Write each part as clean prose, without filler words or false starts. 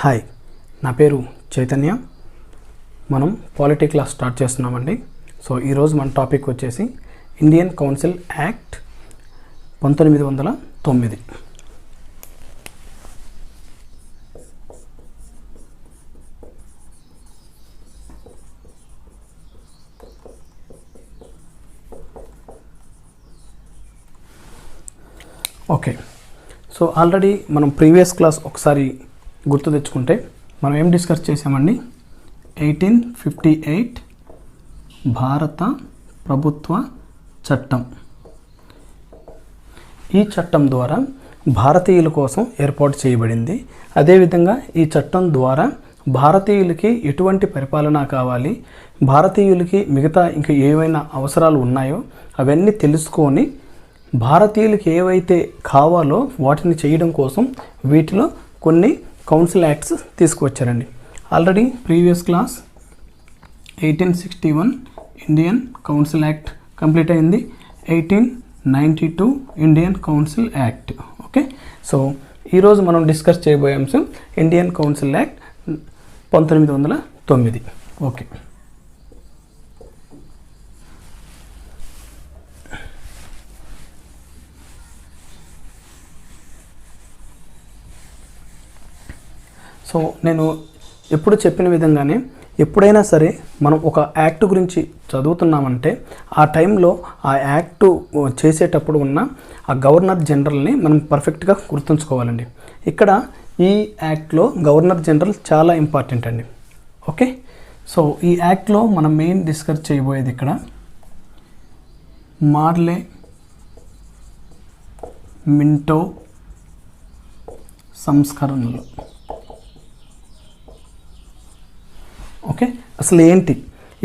Hi, నా పేరు చైతన్య. మనం పాలిటీ క్లాస్ స్టార్ట్ చేస్తున్నామండి. సో ఈరోజు మన టాపిక్ వచ్చేసి Indian council act 1909. Okay, so already మనం ప్రీవియస్ క్లాస్ ఒకసారి గుర్తు తెచ్చుకుంటే మనం ఏం డిస్కస్ చేసామండి? 1858 భారత ప్రభుత్వ చట్టం. ఈ చట్టం ద్వారా భారతీయుల కోసం ఏర్పాటు చేయబడింది. అదేవిధంగా ఈ చట్టం ద్వారా భారతీయులకి ఎటువంటి పరిపాలన కావాలి, భారతీయులకి మిగతా ఇంకా ఏవైనా అవసరాలు ఉన్నాయో అవన్నీ తెలుసుకొని భారతీయులకి ఏవైతే కావాలో వాటిని చేయడం కోసం వీటిలో కొన్ని కౌన్సిల్ యాక్ట్స్ తీసుకువచ్చారండి. Already previous class 1861 Indian council act complete అయింది. 1892 Indian council act. Okay, so ఈరోజు మనం డిస్కస్ చేయబోయే అంశం Indian council act 1909. Okay, so నేను ఎప్పుడు చెప్పిన విధంగానే ఎప్పుడైనా సరే మనం ఒక యాక్ట్ గురించి చదువుతున్నామంటే ఆ టైంలో ఆ యాక్ట్ చేసేటప్పుడు ఉన్న ఆ గవర్నర్ జనరల్ని మనం పర్ఫెక్ట్గా గుర్తుంచుకోవాలండి. ఇక్కడ ఈ యాక్ట్లో గవర్నర్ జనరల్ చాలా ఇంపార్టెంట్ అండి. ఓకే, సో ఈ యాక్ట్లో మనం మెయిన్ డిస్కస్ చేయబోయేది ఇక్కడ మార్లే మింటో సంస్కరణలు. ఓకే, అసలు ఏంటి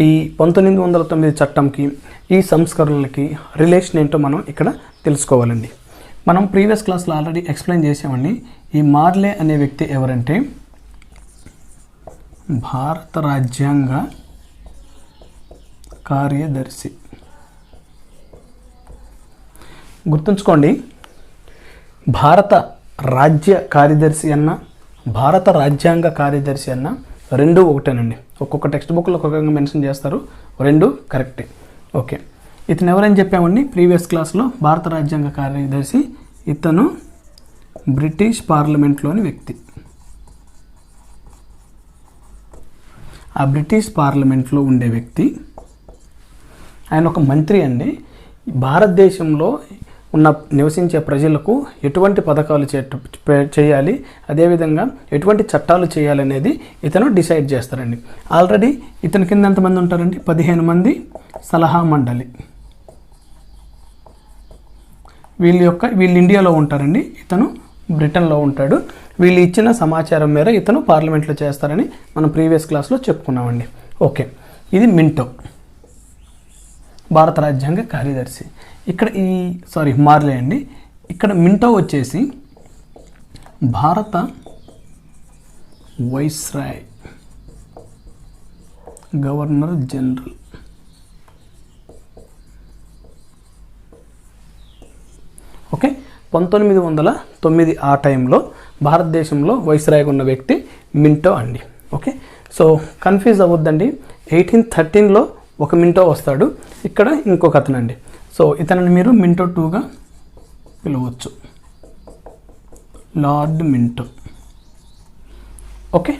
ఈ 1909 చట్టంకి ఈ సంస్కరణలకి రిలేషన్ ఏంటో మనం ఇక్కడ తెలుసుకోవాలండి. మనం ప్రీవియస్ క్లాస్లో ఆల్రెడీ ఎక్స్ప్లెయిన్ చేసామండి. ఈ మార్లే అనే వ్యక్తి ఎవరంటే భారత రాజ్యాంగ కార్యదర్శి. గుర్తుంచుకోండి, భారత రాజ్య కార్యదర్శి అన్న భారత రాజ్యాంగ కార్యదర్శి అన్న రెండు ఒకటేనండి. ఒక్కొక్క టెక్స్ట్ బుక్లో ఒక్కొక్క మెన్షన్ చేస్తారు, రెండు కరెక్టే. ఓకే, ఇతను ఎవరని చెప్పామండి ప్రీవియస్ క్లాస్లో? భారత రాజ్యాంగ కార్యదర్శి. ఇతను బ్రిటిష్ పార్లమెంట్లోని వ్యక్తి. ఆ బ్రిటిష్ పార్లమెంట్లో ఉండే వ్యక్తి. ఆయన ఒక మంత్రి అండి. భారతదేశంలో ఉన్న నివసించే ప్రజలకు ఎటువంటి పథకాలు చేయాలి, అదేవిధంగా ఎటువంటి చట్టాలు చేయాలనేది ఇతను డిసైడ్ చేస్తారండి. ఆల్రెడీ ఇతని కింద ఎంతమంది ఉంటారండి? 15 మంది సలహా మండలి. వీళ్ళు ఇండియాలో ఉంటారండి, ఇతను బ్రిటన్లో ఉంటాడు. వీళ్ళు ఇచ్చిన సమాచారం మేర ఇతను పార్లమెంట్లో చేస్తారని మనం ప్రీవియస్ క్లాస్లో చెప్పుకున్నామండి. ఓకే, ఇది మింటో, భారత రాజ్యాంగ కార్యదర్శి. ఇక్కడ మార్లే అండి. ఇక్కడ మింటో వచ్చేసి భారత వైస్రాయ్, గవర్నర్ జనరల్. ఓకే, 1909 ఆ టైంలో భారతదేశంలో వైస్రాయ్గా ఉన్న వ్యక్తి మింటో అండి. ఓకే, సో కన్ఫ్యూజ్ అవ్వద్దండి. 1813లో ఒక మింటో వస్తాడు, ఇక్కడ ఇంకొక అతనండి. సో ఇతనిని మీరు మింటో 2గా పిలవచ్చు, లార్డ్ మింటో. ఓకే,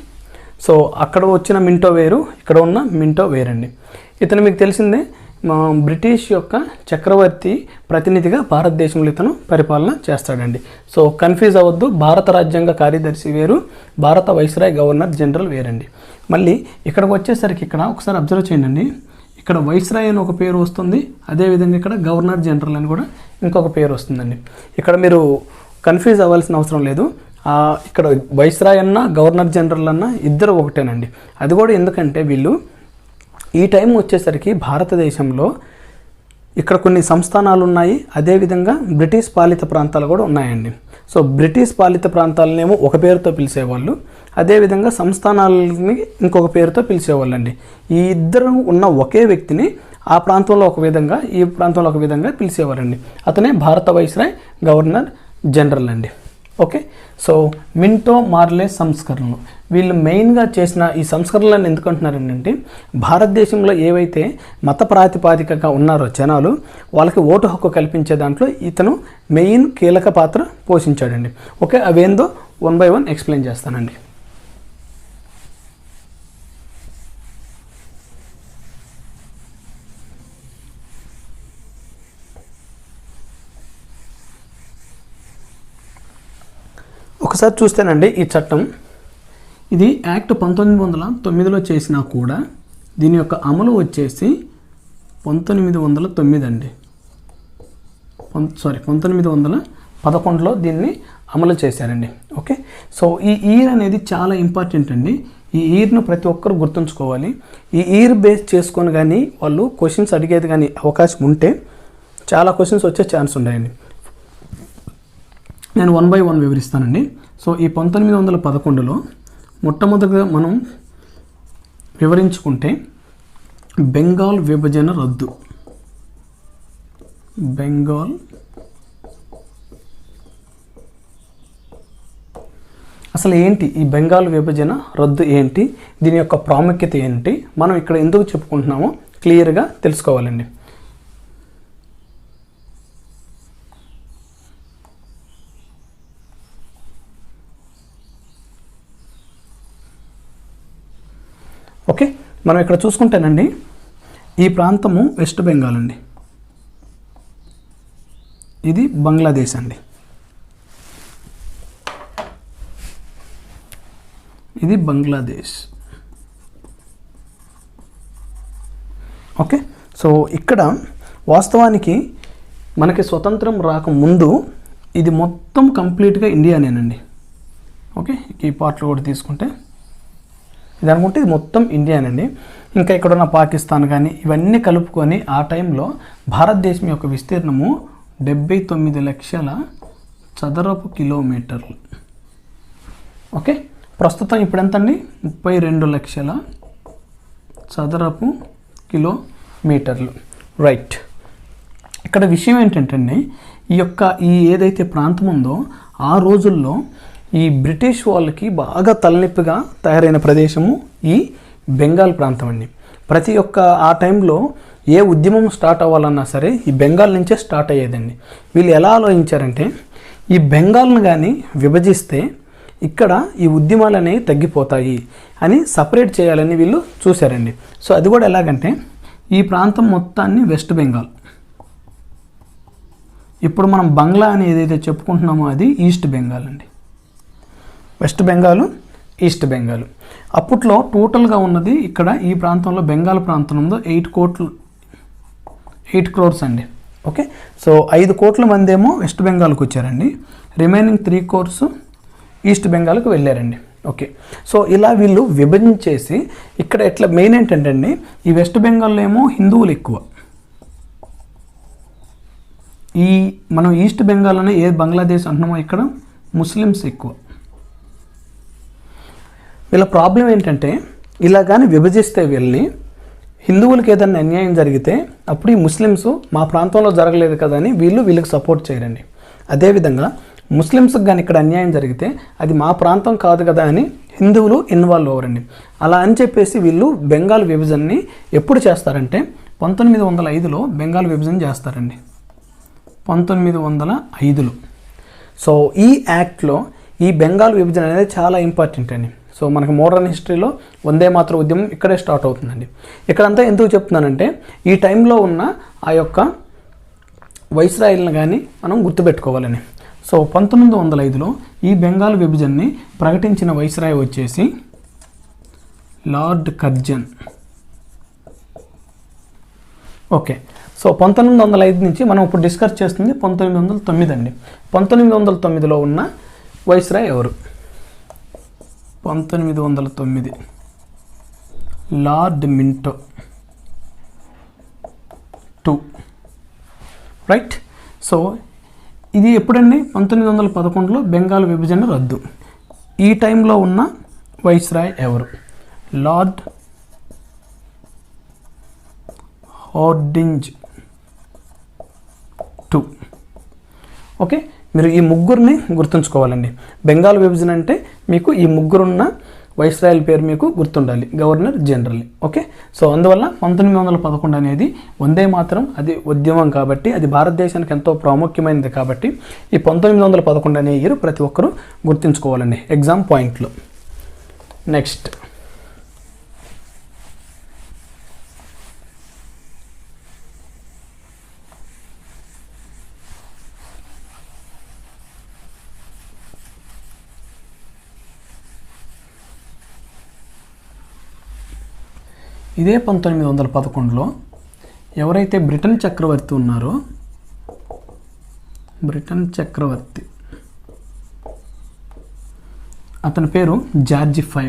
సో అక్కడ వచ్చిన మింటో వేరు, ఇక్కడ ఉన్న మింటో వేరండి. ఇతను మీకు తెలిసిందే, బ్రిటిష్ యొక్క చక్రవర్తి ప్రతినిధిగా భారతదేశంలో ఇతను పరిపాలన చేస్తాడండి. సో కన్ఫ్యూజ్ అవ్వద్దు, భారత రాజ్యాంగ కార్యదర్శి వేరు, భారత వైస్రాయ్ గవర్నర్ జనరల్ వేరండి. మళ్ళీ ఇక్కడికి వచ్చేసరికి ఇక్కడ ఒకసారి అబ్జర్వ్ చేయండి. ఇక్కడ వైస్రాయ్ అని ఒక పేరు వస్తుంది, అదేవిధంగా ఇక్కడ గవర్నర్ జనరల్ అని కూడా ఇంకొక పేరు వస్తుందండి. ఇక్కడ మీరు కన్ఫ్యూజ్ అవ్వాల్సిన అవసరం లేదు. ఇక్కడ వైస్రాయ్ అన్న గవర్నర్ జనరల్ అన్న ఇద్దరు ఒకటేనండి. అది కూడా ఎందుకంటే వీళ్ళు ఈ టైం వచ్చేసరికి భారతదేశంలో ఇక్కడ కొన్ని సంస్థానాలు ఉన్నాయి, అదేవిధంగా బ్రిటిష్ పాలిత ప్రాంతాలు కూడా ఉన్నాయండి. సో బ్రిటిష్ పాలిత ప్రాంతాలనేమో ఒక పేరుతో పిలిచేవాళ్ళు, అదేవిధంగా సంస్థానాలని ఇంకొక పేరుతో పిలిచేవాళ్ళండి. ఈ ఇద్దరు ఉన్న ఒకే వ్యక్తిని ఆ ప్రాంతంలో ఒక విధంగా, ఈ ప్రాంతంలో ఒక విధంగా పిలిచేవారండి. అతనే భారత వైస్రాయ్ గవర్నర్ జనరల్ అండి. ఓకే, సో మింటో మార్లే సంస్కరణలు, వీళ్ళు మెయిన్గా చేసిన ఈ సంస్కరణలను ఎందుకు అంటున్నారంటే, భారతదేశంలో ఏవైతే మత ప్రాతిపాదికగా ఉన్నారో జనాలు, వాళ్ళకి ఓటు హక్కు కల్పించే దాంట్లో ఇతను మెయిన్ కీలక పాత్ర పోషించాడండి. ఓకే, అవేందో 1 by 1 ఎక్స్ప్లెయిన్ చేస్తానండి. ఒకసారి చూస్తేనండి, ఈ చట్టం ఇది యాక్ట్ 1909లో చేసినా కూడా దీని యొక్క అమలు వచ్చేసి 1909 అండి. 1911లో దీన్ని అమలు చేశారండి. ఓకే, సో ఈ ఇయర్ అనేది చాలా ఇంపార్టెంట్ అండి. ఈ ఇయర్ను ప్రతి ఒక్కరు గుర్తుంచుకోవాలి. ఈ ఇయర్ బేస్ చేసుకొని కానీ వాళ్ళు క్వశ్చన్స్ అడిగేది కానీ అవకాశం ఉంటే చాలా క్వశ్చన్స్ వచ్చే ఛాన్స్ ఉన్నాయండి. నేను 1 by 1 వివరిస్తానండి. సో ఈ 1911లో మొట్టమొదటిగా మనం వివరించుకుంటే బెంగాల్ విభజన రద్దు. బెంగాల్ అసలు ఏంటి ఈ బెంగాల్ విభజన రద్దు ఏంటి, దీని యొక్క ప్రాముఖ్యత ఏంటి, మనం ఇక్కడ ఎందుకు చెప్పుకుంటున్నామో క్లియర్గా తెలుసుకోవాలండి. ఓకే, మనం ఇక్కడ చూసుకుంటేనండి, ఈ ప్రాంతము వెస్ట్ బెంగాల్ అండి, ఇది బంగ్లాదేశ్ అండి, ఇది బంగ్లాదేశ్. ఓకే, సో ఇక్కడ వాస్తవానికి మనకి స్వతంత్రం రాకముందు ఇది మొత్తం కంప్లీట్గా ఇండియానేనండి. ఓకే, ఈ పార్ట్లు కూడా తీసుకుంటే ఇది అనుకుంటే ఇది మొత్తం ఇండియానండి. ఇంకా ఇక్కడ ఉన్న పాకిస్తాన్ కానీ ఇవన్నీ కలుపుకొని ఆ టైంలో భారతదేశం యొక్క విస్తీర్ణము 79 లక్షల చదరపు కిలోమీటర్లు. ఓకే, ప్రస్తుతం ఇప్పుడు ఎంత అండి, 32 లక్షల చదరపు కిలోమీటర్లు. రైట్, ఇక్కడ విషయం ఏంటంటే ఈ ఏదైతే ప్రాంతం ఉందో ఆ రోజుల్లో ఈ బ్రిటిష్ వాళ్ళకి బాగా తలనొప్పిగా తయారైన ప్రదేశము ఈ బెంగాల్ ప్రాంతం అండి. ప్రతి ఒక్క ఆ టైంలో ఏ ఉద్యమం స్టార్ట్ అవ్వాలన్నా సరే ఈ బెంగాల్ నుంచే స్టార్ట్ అయ్యేదండి. వీళ్ళు ఎలా ఆలోచించారంటే, ఈ బెంగాల్ను కానీ విభజిస్తే ఇక్కడ ఈ ఉద్యమాలు అనేవి తగ్గిపోతాయి అని సపరేట్ చేయాలని వీళ్ళు చూశారండి. సో అది కూడా ఎలాగంటే, ఈ ప్రాంతం మొత్తాన్ని వెస్ట్ బెంగాల్, ఇప్పుడు మనం బంగ్లా అని ఏదైతే చెప్పుకుంటున్నామో అది ఈస్ట్ బెంగాల్ అండి. West Bengal, east Bengal. అప్పట్లో టోటల్గా ఉన్నది ఇక్కడ ఈ ప్రాంతంలో బెంగాల్ ప్రాంతంలో 8 crores అండి. ఓకే, సో 5 కోట్ల మంది ఏమో వెస్ట్ బెంగాల్కి వచ్చారండి, రిమైనింగ్ 3 crores ఈస్ట్ బెంగాల్కి వెళ్ళారండి. ఓకే, సో ఇలా వీళ్ళు విభజించేసి ఇక్కడ ఎట్లా మెయిన్ ఏంటంటే అండి, ఈ వెస్ట్ బెంగాల్లో ఏమో హిందువులు ఎక్కువ, ఈ మనం ఈస్ట్ బెంగాల్లోనే ఏ బంగ్లాదేశ్ అంటున్నామో ఇక్కడ ముస్లిమ్స్ ఎక్కువ. వీళ్ళ ప్రాబ్లం ఏంటంటే, ఇలా కానీ విభజిస్తే వీళ్ళని హిందువులకి ఏదైనా అన్యాయం జరిగితే అప్పుడు ఈ ముస్లిమ్స్ మా ప్రాంతంలో జరగలేదు కదా అని వీళ్ళకి సపోర్ట్ చేయరండి. అదేవిధంగా ముస్లిమ్స్కి కానీ ఇక్కడ అన్యాయం జరిగితే అది మా ప్రాంతం కాదు కదా అని హిందువులు ఇన్వాల్వ్ అవ్వరండి. అలా అని చెప్పేసి వీళ్ళు బెంగాల్ విభజనని ఎప్పుడు చేస్తారంటే 1905లో బెంగాల్ విభజన చేస్తారండి. 1905లో. సో ఈ యాక్ట్లో ఈ బెంగాల్ విభజన అనేది చాలా ఇంపార్టెంట్ అండి. సో మనకు మోడర్న్ హిస్టరీలో వందే మాతరం ఉద్యమం ఇక్కడే స్టార్ట్ అవుతుందండి. ఇక్కడంతా ఎందుకు చెప్తున్నానంటే, ఈ టైంలో ఉన్న ఆ యొక్క వైస్రాయిల్ని కానీ మనం గుర్తుపెట్టుకోవాలని. సో 1905లో ఈ బెంగాల్ విభజనని ప్రకటించిన వైస్రాయ్ వచ్చేసి లార్డ్ కర్జన్. ఓకే, సో 1905 నుంచి మనం ఇప్పుడు డిస్కస్ చేస్తుంది 1909 అండి. 1909లో ఉన్న వైస్రాయ్ ఎవరు? 1909 లార్డ్ మింటో 2. రైట్, సో ఇది ఎప్పుడండి? 1911లో బెంగాల్ విభజన రద్దు. ఈ టైంలో ఉన్న వైస్రాయ్ ఎవరు? Lord Hardinge two. ఓకే, మీరు ఈ ముగ్గురిని గుర్తుంచుకోవాలండి. బెంగాల్ విభజన అంటే మీకు ఈ ముగ్గురున్న వైస్రాయల్ పేరు మీకు గుర్తుండాలి, గవర్నర్ జనరల్. ఓకే, సో అందువల్ల 1911 అనేది వందే మాతరం అది ఉద్యమం కాబట్టి, అది భారతదేశానికి ఎంతో ప్రాముఖ్యమైనది కాబట్టి ఈ 1911 అనే ఇయర్ ప్రతి ఒక్కరూ గుర్తుంచుకోవాలండి ఎగ్జామ్ పాయింట్లో. నెక్స్ట్ ఇదే 1911లో ఎవరైతే బ్రిటన్ చక్రవర్తి ఉన్నారో, బ్రిటన్ చక్రవర్తి అతని పేరు జార్జ్ V.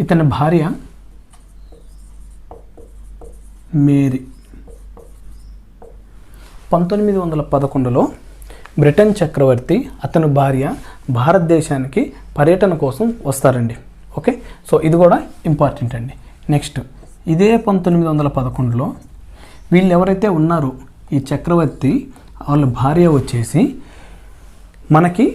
ఇతని భార్య మేరీ. 1911లో బ్రిటన్ చక్రవర్తి అతని భార్య భారతదేశానికి పర్యటన కోసం వస్తారండి. ఓకే, సో ఇది కూడా ఇంపార్టెంట్ అండి. నెక్స్ట్ ఇదే 1911లో వీళ్ళు ఎవరైతే ఉన్నారో ఈ చక్రవర్తి వాళ్ళ భార్య వచ్చేసి మనకి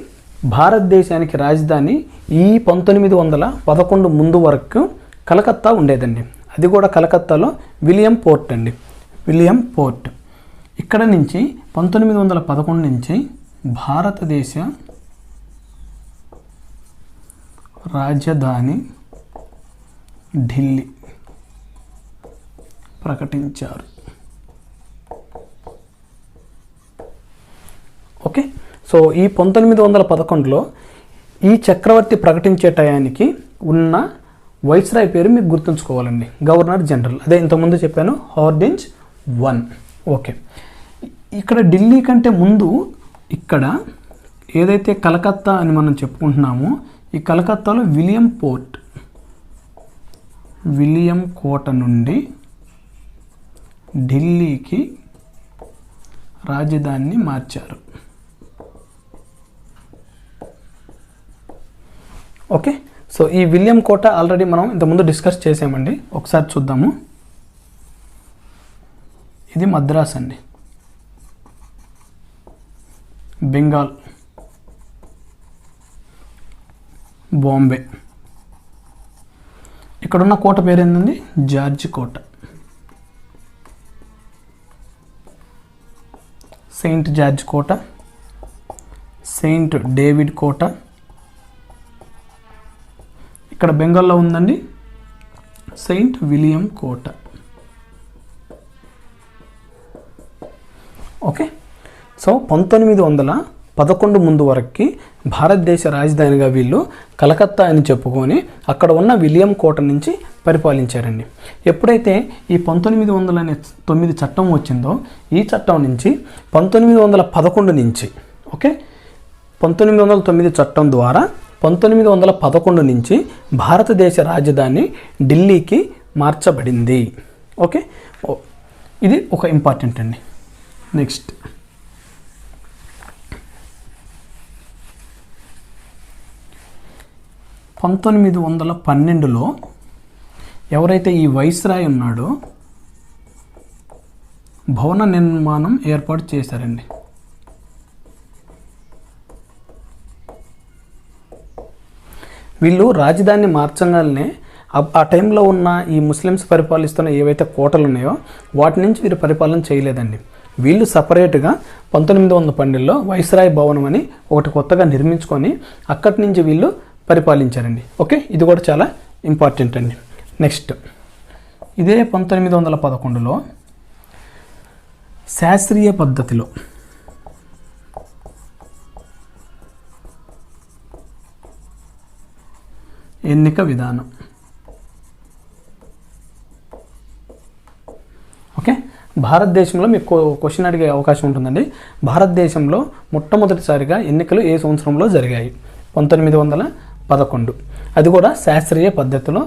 భారతదేశానికి రాజధాని ఈ 1911 ముందు వరకు కలకత్తా ఉండేదండి. అది కూడా కలకత్తాలో విలియం పోర్ట్ అండి, విలియం పోర్ట్. ఇక్కడ నుంచి 1911 నుంచి భారతదేశ రాజధాని ఢిల్లీ ప్రకటించారు. ఓకే, సో ఈ 1911లో ఈ చక్రవర్తి ప్రకటించే టయానికి ఉన్న వైస్రాయ్ పేరు మీకు గుర్తుంచుకోవాలండి, గవర్నర్ జనరల్. అదే ఇంతకుముందు చెప్పాను, హార్డింజ్ I. ఓకే, ఇక్కడ ఢిల్లీ కంటే ముందు ఇక్కడ ఏదైతే కలకత్తా అని మనం చెప్పుకుంటున్నామో ఈ కలకత్తాలో విలియం పోర్ట్, విలియం కోట నుండి ఢిల్లీకి రాజధానిని మార్చారు. ఓకే, సో ఈ విలియం కోట ఆల్రెడీ మనం ఇంతకుముందు డిస్కస్ చేసామండి, ఒకసారి చూద్దాము. ఇది మద్రాస్ అండి, బెంగాల్, బాంబే. ఇక్కడున్న కోట పేరు ఏంటండి? జార్జ్ కోట. సెయింట్ జార్జ్ కోట, సెయింట్ డేవిడ్ కోట. ఇక్కడ బెంగాల్లో ఉందండి సెయింట్ విలియం కోట. ఓకే, సో 1911 ముందు వరకు భారతదేశ రాజధానిగా వీళ్ళు కలకత్తా అని చెప్పుకొని అక్కడ ఉన్న విలియం కోట నుంచి పరిపాలించారండి. ఎప్పుడైతే ఈ 1909 చట్టం వచ్చిందో ఈ చట్టం నుంచి 1911 నుంచి, ఓకే, 1909 చట్టం ద్వారా 1911 నుంచి భారతదేశ రాజధాని ఢిల్లీకి మార్చబడింది. ఓకే, ఇది ఒక ఇంపార్టెంట్ అండి. నెక్స్ట్ 1912లో ఎవరైతే ఈ వైస్రాయ్ ఉన్నాడో భవన నిర్మాణం ఏర్పాటు చేశారండి. వీళ్ళు రాజధాని మార్చగానే ఆ టైంలో ఉన్న ఈ ముస్లిమ్స్ పరిపాలిస్తున్న ఏవైతే కోటలు ఉన్నాయో వాటి నుంచి వీరు పరిపాలన చేయలేదండి. వీళ్ళు సపరేట్గా 1912లో వైస్రాయ్ భవనం అని ఒకటి కొత్తగా నిర్మించుకొని అక్కడి నుంచి వీళ్ళు పరిపాలించారండి. ఓకే, ఇది కూడా చాలా ఇంపార్టెంట్ అండి. నెక్స్ట్ ఇదే 1911లో శాస్త్రీయ పద్ధతిలో ఎన్నిక విధానం. ఓకే, భారతదేశంలో మీకు క్వశ్చన్ అడిగే అవకాశం ఉంటుందండి. భారతదేశంలో మొట్టమొదటిసారిగా ఎన్నికలు ఏ సంవత్సరంలో జరిగాయి? 1911. అది కూడా శాస్త్రీయ పద్ధతిలో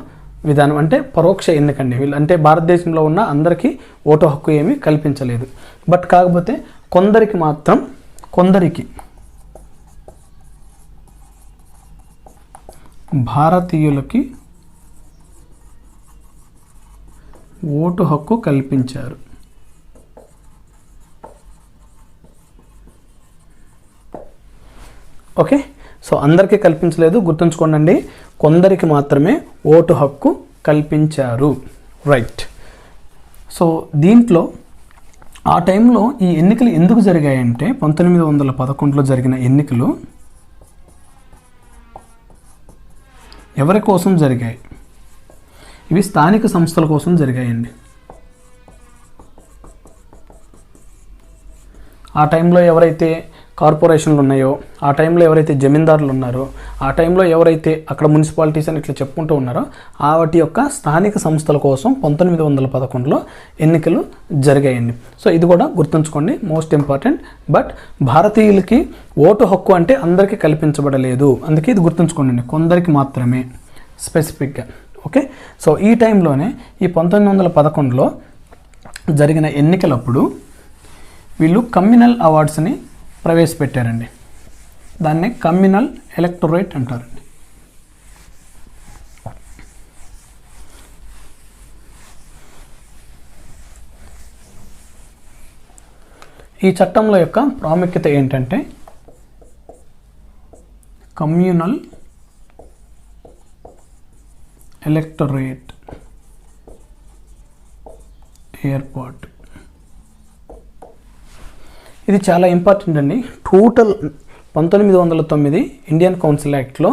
విధానం, అంటే పరోక్ష ఎన్నికండి. వీళ్ళు అంటే భారతదేశంలో ఉన్న అందరికీ ఓటు హక్కు ఏమీ కల్పించలేదు. బట్ కాకపోతే కొందరికి భారతీయులకి ఓటు హక్కు కల్పించారు. ఓకే, సో అందరికీ కల్పించలేదు, గుర్తుంచుకోండి, కొందరికి మాత్రమే ఓటు హక్కు కల్పించారు. రైట్. సో దీంట్లో ఆ టైంలో ఈ ఎన్నికలు ఎందుకు జరిగాయంటే 1911లో జరిగిన ఎన్నికలు ఎవరి కోసం జరిగాయి? ఇవి స్థానిక సంస్థల కోసం జరిగాయండి. ఆ టైంలో ఎవరైతే కార్పొరేషన్లు ఉన్నాయో, ఆ టైంలో ఎవరైతే జమీందారులు ఉన్నారో, ఆ టైంలో ఎవరైతే అక్కడ మున్సిపాలిటీస్ అని ఇట్లా చెప్పుకుంటూ ఉన్నారో వాటి యొక్క స్థానిక సంస్థల కోసం 1911లో ఎన్నికలు జరిగాయండి. సో ఇది కూడా గుర్తుంచుకోండి, మోస్ట్ ఇంపార్టెంట్. బట్ భారతీయులకి ఓటు హక్కు అంటే అందరికీ కల్పించబడలేదు, అందుకే ఇది గుర్తుంచుకోండి, కొందరికి మాత్రమే స్పెసిఫిక్గా. ఓకే, సో ఈ టైంలోనే ఈ 1911లో జరిగిన ఎన్నికలప్పుడు వీళ్ళు కమ్యూనల్ అవార్డ్స్ని ప్రవేశపెట్టారండి. దాన్నే కమ్యూనల్ ఎలక్టోరేట్ అంటారండి. ఈ చట్టంలో యొక్క ప్రాముఖ్యత ఏంటంటే కమ్యూనల్ ఎలక్టోరేట్ ఏర్పాటు. ఇది చాలా ఇంపార్టెంట్ అండి. టోటల్ 1909 ఇండియన్ కౌన్సిల్ యాక్ట్లో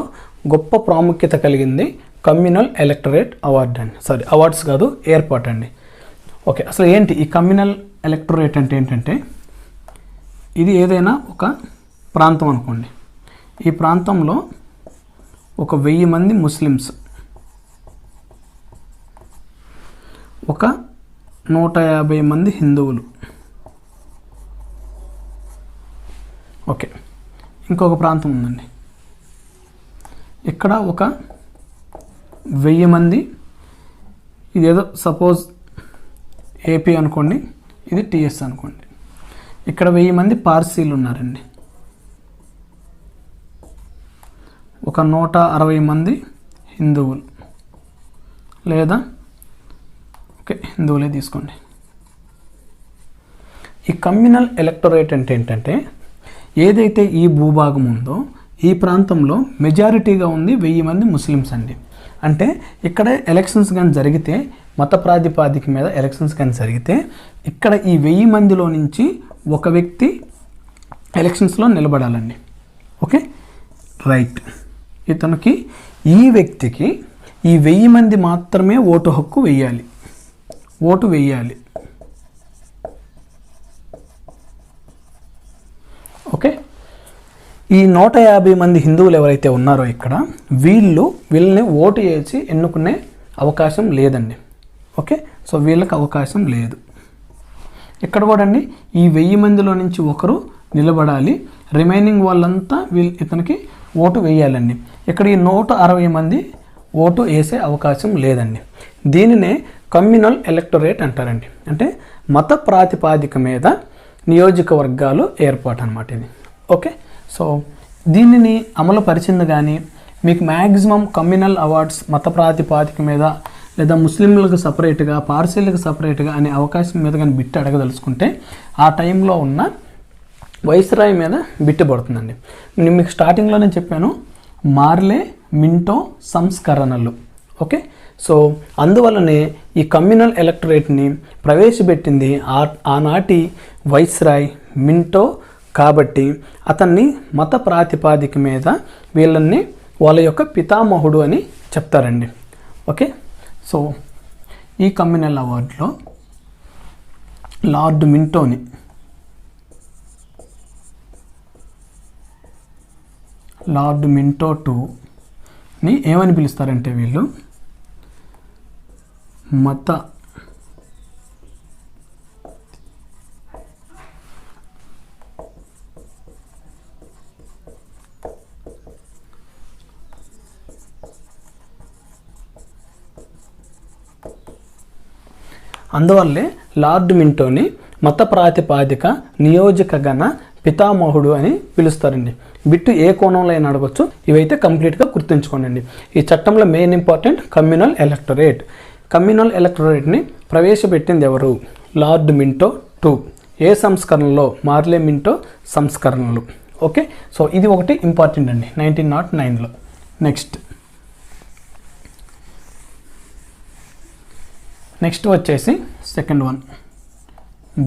గొప్ప ప్రాముఖ్యత కలిగింది కమ్యూనల్ ఎలక్టరేట్ అవార్డ్ అండి. అవార్డ్స్ కాదు, ఏర్పాటు అండి. ఓకే, అసలు ఏంటి ఈ కమ్యూనల్ ఎలక్టరేట్ అంటే ఏంటంటే, ఇది ఏదైనా ఒక ప్రాంతం అనుకోండి, ఈ ప్రాంతంలో 1000 మంది ముస్లిమ్స్, 150 మంది హిందువులు, ఓకే, ఇంకొక ప్రాంతం ఉందండి, ఇక్కడ 1000 మంది, ఇదేదో సపోజ్ ఏపీ అనుకోండి, ఇది టిఎస్ అనుకోండి, ఇక్కడ 1000 మంది పార్సీలు ఉన్నారండి, 160 మంది హిందువులు, లేదా ఓకే హిందువులే తీసుకోండి. ఈ కమ్యూనల్ ఎలక్టోరేట్ అంటే ఏంటంటే, ఏదైతే ఈ భూభాగం ఉందో ఈ ప్రాంతంలో మెజారిటీగా ఉంది 1000 మంది ముస్లిమ్స్ అండి. అంటే ఇక్కడ ఎలక్షన్స్ కానీ జరిగితే, మత ప్రాతిపాదిక మీద ఎలక్షన్స్ కానీ జరిగితే, ఇక్కడ ఈ 1000 మందిలో నుంచి ఒక వ్యక్తి ఎలక్షన్స్లో నిలబడాలండి. Okay, right. ఈ వ్యక్తికి ఈ 1000 మంది మాత్రమే ఓటు హక్కు ఓటు వేయాలి. ఓకే, ఈ 150 మంది హిందువులు ఎవరైతే ఉన్నారో ఇక్కడ, వీళ్ళని ఓటు వేసి ఎన్నుకునే అవకాశం లేదండి. ఓకే, సో వీళ్ళకి అవకాశం లేదు. ఇక్కడ కూడా అండి, ఈ 1000 మందిలో నుంచి ఒకరు నిలబడాలి, రిమైనింగ్ వాళ్ళంతా ఇతనికి ఓటు వేయాలండి. ఇక్కడ ఈ 160 మంది ఓటు వేసే అవకాశం లేదండి. దీనినే కమ్యూనల్ ఎలక్టోరేట్ అంటారండి. అంటే మత ప్రాతిపాదిక మీద నియోజకవర్గాలు ఏర్పాటు అన్నమాట ఇది. ఓకే, సో దీనిని అమలు పరిచింది కానీ మీకు మ్యాక్సిమం కమ్యూనల్ అవార్డ్స్ మత ప్రాతిపాదిక మీద లేదా ముస్లింలకు సపరేట్గా, పార్సీలకు సపరేట్గా అనే అవకాశం మీద కానీ బిట్టు అడగదలుచుకుంటే ఆ టైంలో ఉన్న వైస్రాయ్ మీద బిట్టు పడుతుందండి. నేను మీకు స్టార్టింగ్లోనే చెప్పాను, మార్లే మింటో సంస్కరణలు. ఓకే, సో అందువల్లనే ఈ కమ్యూనల్ ఎలక్టరేట్ని ప్రవేశపెట్టింది ఆనాటి వైస్రాయ్ మింటో కాబట్టి అతన్ని మత ప్రాతిపాదిక మీద వీళ్ళని వాళ్ళ యొక్క పితామహుడు అని చెప్తారండి. ఓకే, సో ఈ కమ్యూనల్ అవార్డులో లార్డ్ మింటోని లార్డ్ మింటో టూని ఏమని పిలుస్తారంటే, వీళ్ళు మత అందువల్లే లార్డ్ మింటోని మత ప్రాతిపాదిక నియోజకగణ పితామహుడు అని పిలుస్తారండి. బిట్టు ఏ కోణంలో అయినా అడగొచ్చు. ఇవైతే కంప్లీట్గా గుర్తుంచుకోండి. ఈ చట్టంలో main important communal electorate. Communal ఎలక్టరేట్ని ప్రవేశపెట్టింది ఎవరు? Lord Minto two. ఏ సంస్కరణలో? మార్లే మింటో సంస్కరణలు. ఓకే, సో ఇది ఒకటి ఇంపార్టెంట్ అండి 1909లో. నెక్స్ట్ వచ్చేసి సెకండ్ వన్,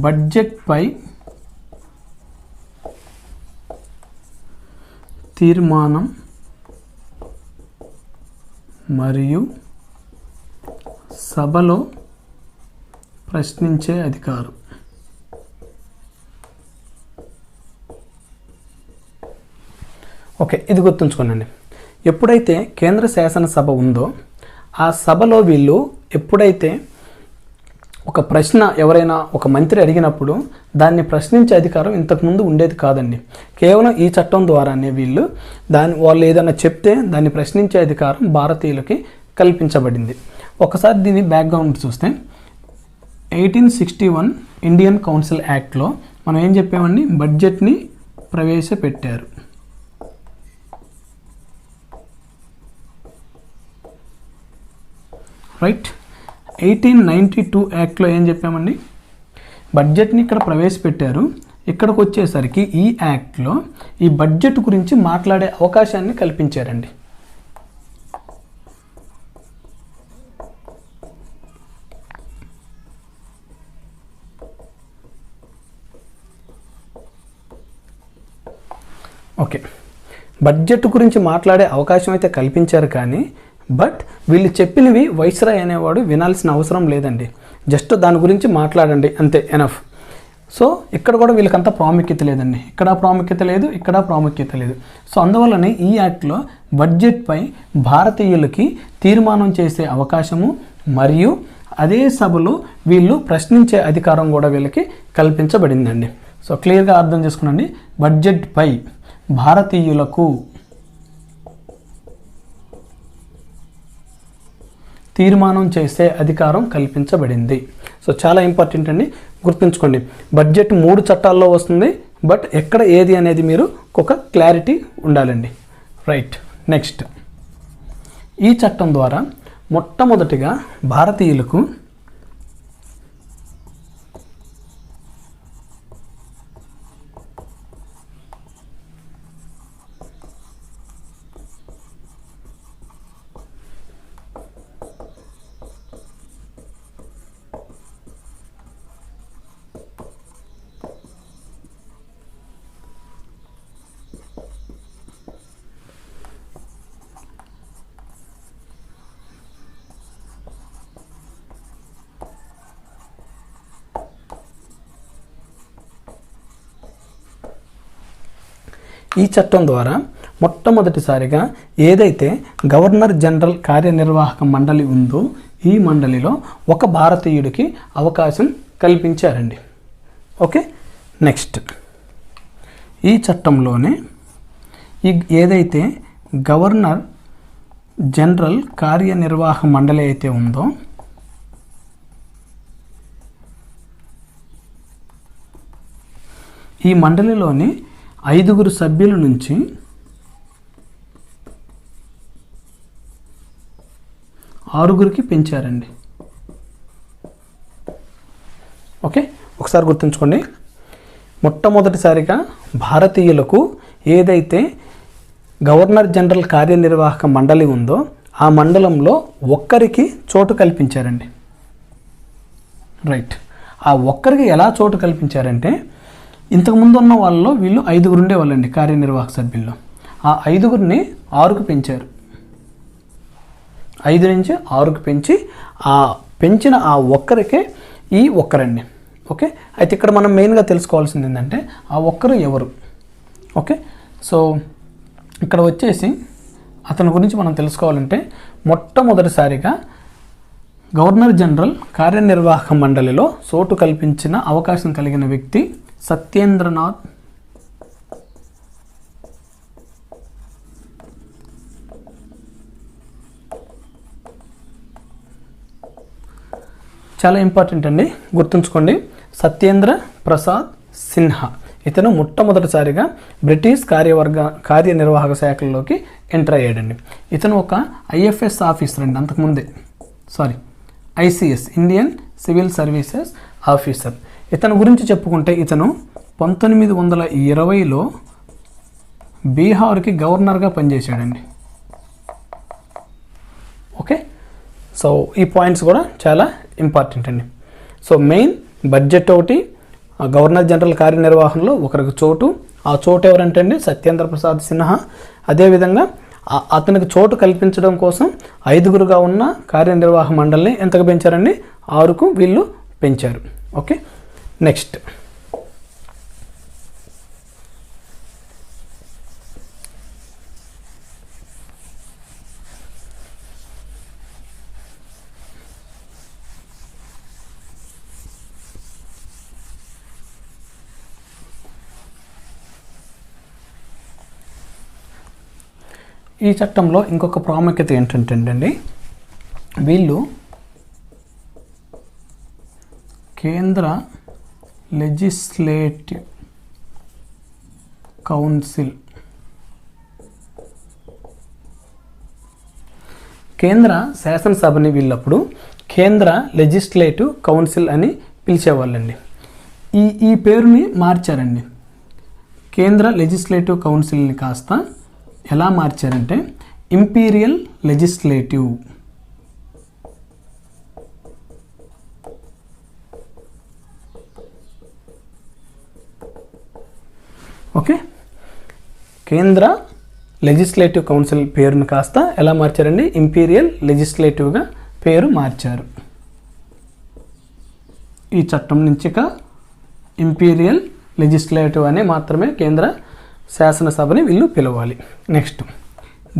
బడ్జెట్ పై తీర్మానం మరియు సభలో ప్రశ్నించే అధికారం. ఓకే, ఇది గుర్తుంచుకోనండి. ఎప్పుడైతే కేంద్ర శాసనసభ ఉందో ఆ సభలో వీళ్ళు ఎప్పుడైతే ఒక ప్రశ్న ఎవరైనా ఒక మంత్రి అడిగినప్పుడు దాన్ని ప్రశ్నించే అధికారం ఇంతకుముందు ఉండేది కాదండి. కేవలం ఈ చట్టం ద్వారానే వాళ్ళు ఏదైనా చెప్తే దాన్ని ప్రశ్నించే అధికారం భారతీయులకి కల్పించబడింది. ఒకసారి దీని బ్యాక్గ్రౌండ్ చూస్తే 1861 ఇండియన్ కౌన్సిల్ యాక్ట్లో మనం ఏం చెప్పామండి? బడ్జెట్ని ప్రవేశపెట్టారు. రైట్. 1892 యాక్ట్లో ఏం చెప్పామండి? బడ్జెట్ని ఇక్కడ ప్రవేశపెట్టారు. ఇక్కడికి వచ్చేసరికి ఈ యాక్ట్లో ఈ బడ్జెట్ గురించి మాట్లాడే అవకాశాన్ని కల్పించారండి. ఓకే, బడ్జెట్ గురించి మాట్లాడే అవకాశం అయితే కల్పించారు, కానీ బట్ వీళ్ళు చెప్పినవి వైస్రాయ్ అనేవాడు వినాల్సిన అవసరం లేదండి. జస్ట్ దాని గురించి మాట్లాడండి అంతే, ఎనఫ్. సో ఇక్కడ కూడా వీళ్ళకంత ప్రాముఖ్యత లేదండి. ఇక్కడ ప్రాముఖ్యత లేదు, ఇక్కడ ప్రాముఖ్యత లేదు. సో అందువల్లనే ఈ యాక్ట్లో బడ్జెట్పై భారతీయులకి తీర్మానం చేసే అవకాశము మరియు అదే సభలో వీళ్ళు ప్రశ్నించే అధికారం కూడా వీళ్ళకి కల్పించబడిందండి. సో క్లియర్గా అర్థం చేసుకునండి. బడ్జెట్పై భారతీయులకు తీర్మానం చేసే అధికారం కల్పించబడింది. సో చాలా ఇంపార్టెంట్ అండి, గుర్తుంచుకోండి. బడ్జెట్ 3 చట్టాల్లో వస్తుంది, బట్ ఎక్కడ ఏది అనేది మీరు ఒక క్లారిటీ ఉండాలండి. రైట్. నెక్స్ట్, ఈ చట్టం ద్వారా మొట్టమొదటిగా భారతీయులకు ఈ చట్టం ద్వారా మొట్టమొదటిసారిగా ఏదైతే గవర్నర్ జనరల్ కార్యనిర్వాహక మండలి ఉందో ఈ మండలిలో ఒక భారతీయుడికి అవకాశం కల్పించారండి. ఓకే. నెక్స్ట్, ఈ చట్టంలోనే ఏదైతే గవర్నర్ జనరల్ కార్యనిర్వాహక మండలి అయితే ఉందో ఈ మండలిలోని 5 సభ్యుల నుంచి ఆరుగురికి పెంచారండి. ఓకే, ఒకసారి గుర్తుంచుకోండి. మొట్టమొదటిసారిగా భారతీయులకు ఏదైతే గవర్నర్ జనరల్ కార్యనిర్వాహక మండలి ఉందో ఆ మండలంలో ఒక్కరికి చోటు కల్పించారండి. రైట్. ఆ ఒక్కరికి ఎలా చోటు కల్పించారంటే, ఇంతకుముందు ఉన్న వాళ్ళలో వీళ్ళు 5 ఉండేవాళ్ళండి కార్యనిర్వాహక సభ్యుల్లో. ఆ 5 6కు పెంచారు. 5 నుంచి 6కు పెంచి ఆ పెంచిన ఆ ఒక్కరికే ఈ ఒక్కరండి. ఓకే. అయితే ఇక్కడ మనం మెయిన్గా తెలుసుకోవాల్సింది ఏంటంటే ఆ ఒక్కరు ఎవరు. ఓకే. సో ఇక్కడ వచ్చేసి అతని గురించి మనం తెలుసుకోవాలంటే మొట్టమొదటిసారిగా గవర్నర్ జనరల్ కార్యనిర్వాహక మండలిలో చోటు కల్పించిన అవకాశం కలిగిన వ్యక్తి సత్యేంద్రనాథ్ చాలా ఇంపార్టెంట్ అండి, గుర్తుంచుకోండి. సత్యేంద్ర ప్రసాద్ సిన్హా. ఇతను మొట్టమొదటిసారిగా బ్రిటిష్ కార్యనిర్వాహక శాఖల్లోకి ఎంటర్ అయ్యాడండి. ఇతను ఒక ఐఎఫ్ఎస్ ఆఫీసర్ అండి, అంతకుముందే ICS Indian civil services officer. ఇతని గురించి చెప్పుకుంటే ఇతను 1920లో బీహార్కి గవర్నర్గా పనిచేశాడండి. ఓకే, సో ఈ పాయింట్స్ కూడా చాలా ఇంపార్టెంట్ అండి. సో మెయిన్ బడ్జెట్ ఒకటి, గవర్నర్ జనరల్ కార్యనిర్వహణలో ఒకరికి చోటు, ఆ చోటు ఎవరంటే అండి సత్యేంద్ర ప్రసాద్ సిన్హా. అదేవిధంగా అతనికి చోటు కల్పించడం కోసం 5గురుగా ఉన్న కార్యనిర్వాహక మండలిని ఎంతకు పెంచారండి, 6కు వీళ్ళు పెంచారు. ఓకే, నెక్స్ట్ ఈ చట్టంలో ఇంకొక ప్రాముఖ్యత ఏంటంటే అండి, వీళ్ళు కేంద్ర లెజిస్లేటివ్ కౌన్సిల్, కేంద్ర శాసనసభని వీళ్ళప్పుడు కేంద్ర లెజిస్లేటివ్ కౌన్సిల్ అని పిలిచేవాళ్ళండి. ఈ పేరుని మార్చారండి. కేంద్ర లెజిస్లేటివ్ కౌన్సిల్ని కాస్త ఎలా మార్చారంటే ఇంపీరియల్ లెజిస్లేటివ్. ఓకే, కేంద్ర లెజిస్లేటివ్ కౌన్సిల్ పేరును కాస్త ఎలా మార్చారండి, ఇంపీరియల్ లెజిస్లేటివ్గా పేరు మార్చారు. ఈ చట్టం నుంచి ఇంపీరియల్ లెజిస్లేటివ్ అనే మాత్రమే కేంద్ర శాసనసభని వీళ్ళు పిలవాలి. నెక్స్ట్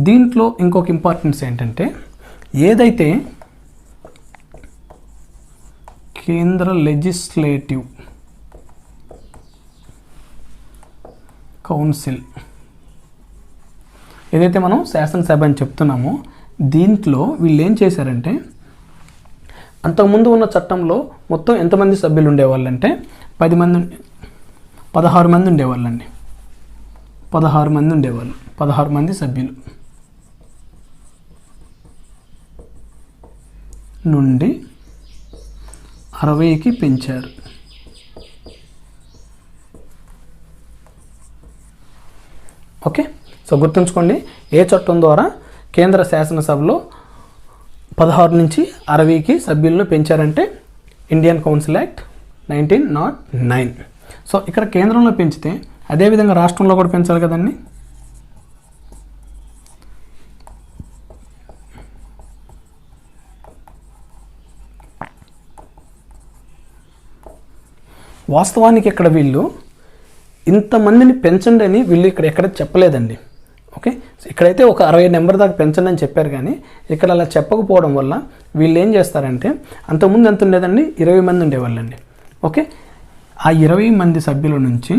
దీంట్లో ఇంకొక ఇంపార్టెన్స్ ఏంటంటే, ఏదైతే కేంద్ర లెజిస్లేటివ్ కౌన్సిల్, ఏదైతే మనం శాసనసభ అని చెప్తున్నామో, దీంట్లో వీళ్ళు ఏం చేశారంటే, అంతకుముందు ఉన్న చట్టంలో మొత్తం ఎంతమంది సభ్యులు ఉండేవాళ్ళంటే 16 మంది ఉండేవాళ్ళండి. 16 మంది ఉండేవాళ్ళు, 16 మంది సభ్యులు నుండి 60కి పెంచారు. ఓకే, సో గుర్తుంచుకోండి, ఏ చట్టం ద్వారా కేంద్ర శాసనసభలో 16 నుంచి 60కి సభ్యులను పెంచారంటే ఇండియన్ కౌన్సిల్ యాక్ట్ 1909. సో ఇక్కడ కేంద్రంలో పెంచితే అదేవిధంగా రాష్ట్రంలో కూడా పెంచాలి కదండి. వాస్తవానికి ఇక్కడ వీళ్ళు ఇంతమందిని పెంచండి అని వీళ్ళు ఎక్కడ చెప్పలేదండి. ఓకే, ఇక్కడైతే ఒక 60 నెంబర్ దాకా పెంచండి అని చెప్పారు, కానీ ఇక్కడ అలా చెప్పకపోవడం వల్ల వీళ్ళు ఏం చేస్తారంటే, అంతకుముందు ఎంత ఉండేదండి, 20 మంది ఉండేవాళ్ళండి. ఓకే, ఆ 20 మంది సభ్యుల నుంచి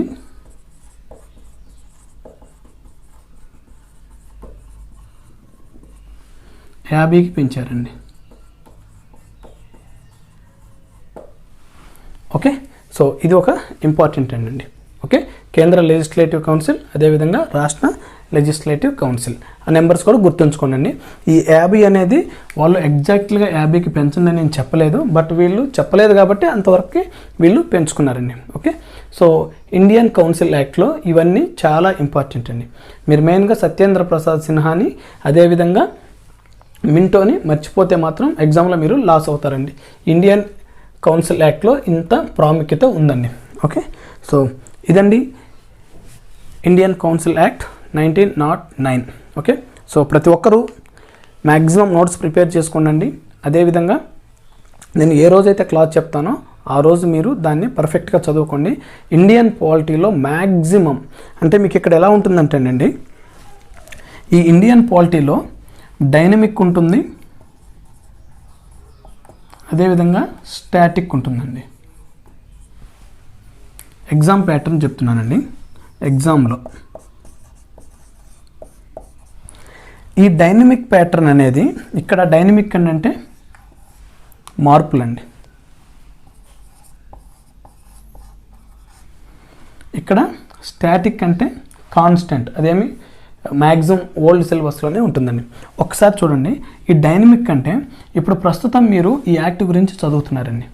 50కి పెంచారండి. ఓకే, సో ఇది ఒక ఇంపార్టెంట్ అండి. ఓకే, కేంద్ర లెజిస్లేటివ్ కౌన్సిల్, అదేవిధంగా రాష్ట్ర లెజిస్లేటివ్ కౌన్సిల్, ఆ నెంబర్స్ కూడా గుర్తుంచుకోండి. ఈ 50 అనేది వాళ్ళు ఎగ్జాక్ట్గా 50కి పెంచండి అని నేను చెప్పలేదు, బట్ వీళ్ళు చెప్పలేదు కాబట్టి అంతవరకు వీళ్ళు పెంచుకున్నారండి. ఓకే, సో ఇండియన్ కౌన్సిల్ యాక్ట్లో ఇవన్నీ చాలా ఇంపార్టెంట్ అండి. మీరు మెయిన్గా సత్యేంద్ర ప్రసాద్ సిన్హాని అదేవిధంగా మింటోని మర్చిపోతే మాత్రం ఎగ్జామ్లో మీరు లాస్ అవుతారండి. ఇండియన్ కౌన్సిల్ యాక్ట్లో ఇంత ప్రాముఖ్యత ఉందండి. ఓకే, సో ఇదండి Indian council act 1909. Okay, so ప్రతి ఒక్కరూ మ్యాక్సిమం నోట్స్ ప్రిపేర్ చేసుకోండి. అదేవిధంగా నేను ఏ రోజైతే క్లాస్ చెప్తానో ఆ రోజు మీరు దాన్ని పర్ఫెక్ట్గా చదువుకోండి. ఇండియన్ పాలిటీలో మ్యాక్సిమం అంటే మీకు ఇక్కడ ఎలా ఉంటుందంటేనండి, ఈ ఇండియన్ పాలిటీలో డైనమిక్ ఉంటుంది, అదేవిధంగా స్టాటిక్ ఉంటుందండి. ఎగ్జామ్ ప్యాటర్న్ చెప్తున్నానండి. ఎగ్జామ్లో ఈ డైనమిక్ ప్యాటర్న్ అనేది, ఇక్కడ డైనమిక్ అంటే మార్పులండి. ఇక్కడ స్టాటిక్ అంటే కాన్స్టెంట్, అదేమి మ్యాక్సిమం ఓల్డ్ సిలబస్లోనే ఉంటుందండి. ఒకసారి చూడండి, ఈ డైనమిక్ అంటే ఇప్పుడు ప్రస్తుతం మీరు ఈ యాక్ట్ గురించి చదువుతున్నారండి.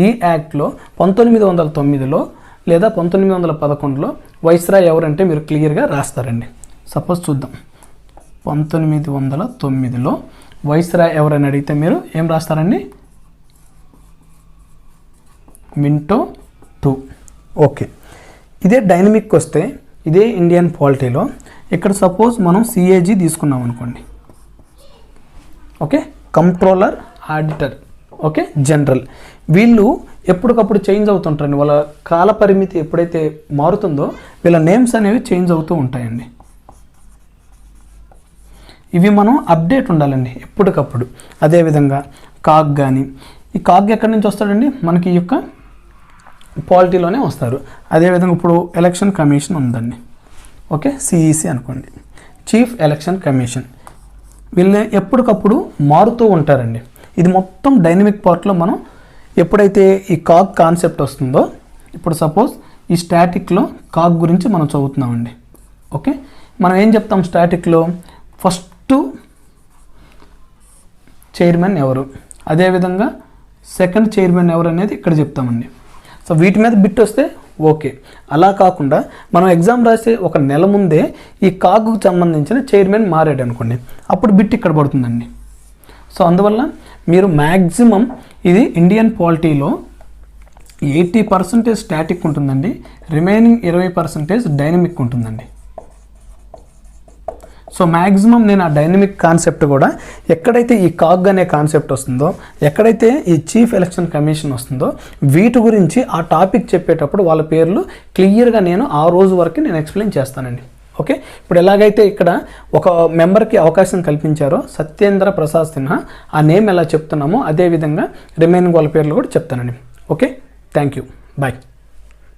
ఈ యాక్ట్లో 1909లో లేదా 1911లో వైస్రాయ్ ఎవరంటే మీరు క్లియర్గా రాస్తారండి. సపోజ్ చూద్దాం, 1909లో వైస్రాయ్ ఎవరని అడిగితే మీరు ఏం రాస్తారండి? Minto II. ఓకే, ఇదే డైనమిక్ వస్తే ఇదే ఇండియన్ పాలిటీలో ఇక్కడ సపోజ్ మనం CAG తీసుకున్నాం అనుకోండి. Okay, controller, auditor, okay, general. వీళ్ళు ఎప్పటికప్పుడు చేంజ్ అవుతుంటారండి. వాళ్ళ కాల పరిమితి ఎప్పుడైతే మారుతుందో వీళ్ళ నేమ్స్ అనేవి చేంజ్ అవుతూ ఉంటాయండి. ఇవి మనం అప్డేట్ ఉండాలండి ఎప్పటికప్పుడు. అదేవిధంగా కాగ్ కానీ, ఈ కాగ్ ఎక్కడి నుంచి వస్తాడండి? మనకి ఈ యొక్క పాలిటీలోనే వస్తారు. అదేవిధంగా ఇప్పుడు ఎలక్షన్ కమిషన్ ఉందండి. ఓకే, CEC అనుకోండి, చీఫ్ ఎలక్షన్ కమిషన్. వీళ్ళని ఎప్పటికప్పుడు మారుతూ ఉంటారండి. ఇది మొత్తం డైనమిక్ పార్ట్లో మనం ఎప్పుడైతే ఈ కాగ్ కాన్సెప్ట్ వస్తుందో, ఇప్పుడు సపోజ్ ఈ స్టాటిక్లో కాగ్ గురించి మనం చదువుతున్నామండి. ఓకే, మనం ఏం చెప్తాం స్టాటిక్లో? ఫస్ట్ చైర్మన్ ఎవరు, అదేవిధంగా సెకండ్ చైర్మన్ ఎవరు అనేది ఇక్కడ చెప్తామండి. సో వీటి మీద బిట్ వస్తే ఓకే. అలా కాకుండా మనం ఎగ్జామ్ రాసే ఒక నెల ముందే ఈ కాగ్కు సంబంధించిన చైర్మన్ మారాడు అనుకోండి, అప్పుడు బిట్ ఇక్కడ పడుతుందండి. సో అందువల్ల మీరు మ్యాక్సిమం ఇది ఇండియన్ పాలిటీలో 80% స్టాటిక్ ఉంటుందండి, రిమైనింగ్ 20% డైనమిక్ ఉంటుందండి. సో మ్యాక్సిమం నేను ఆ డైనమిక్ కాన్సెప్ట్ కూడా ఎక్కడైతే ఈ కాగ్ అనే కాన్సెప్ట్ వస్తుందో, ఎక్కడైతే ఈ చీఫ్ ఎలక్షన్ కమిషన్ వస్తుందో, వీటి గురించి ఆ టాపిక్ చెప్పేటప్పుడు వాళ్ళ పేర్లు క్లియర్గా నేను ఆ రోజు వరకు నేను ఎక్స్ప్లెయిన్ చేస్తానండి. ఓకే, ఇప్పుడు ఎలాగైతే ఇక్కడ ఒక మెంబర్కి అవకాశం కల్పించారో సత్యేంద్ర ప్రసాద్ సిన్హా, ఆ నేమ్ ఎలా చెప్తున్నామో అదేవిధంగా రిమైనింగ్ వాళ్ళ పేర్లు కూడా చెప్తానండి. Okay, thank you, bye.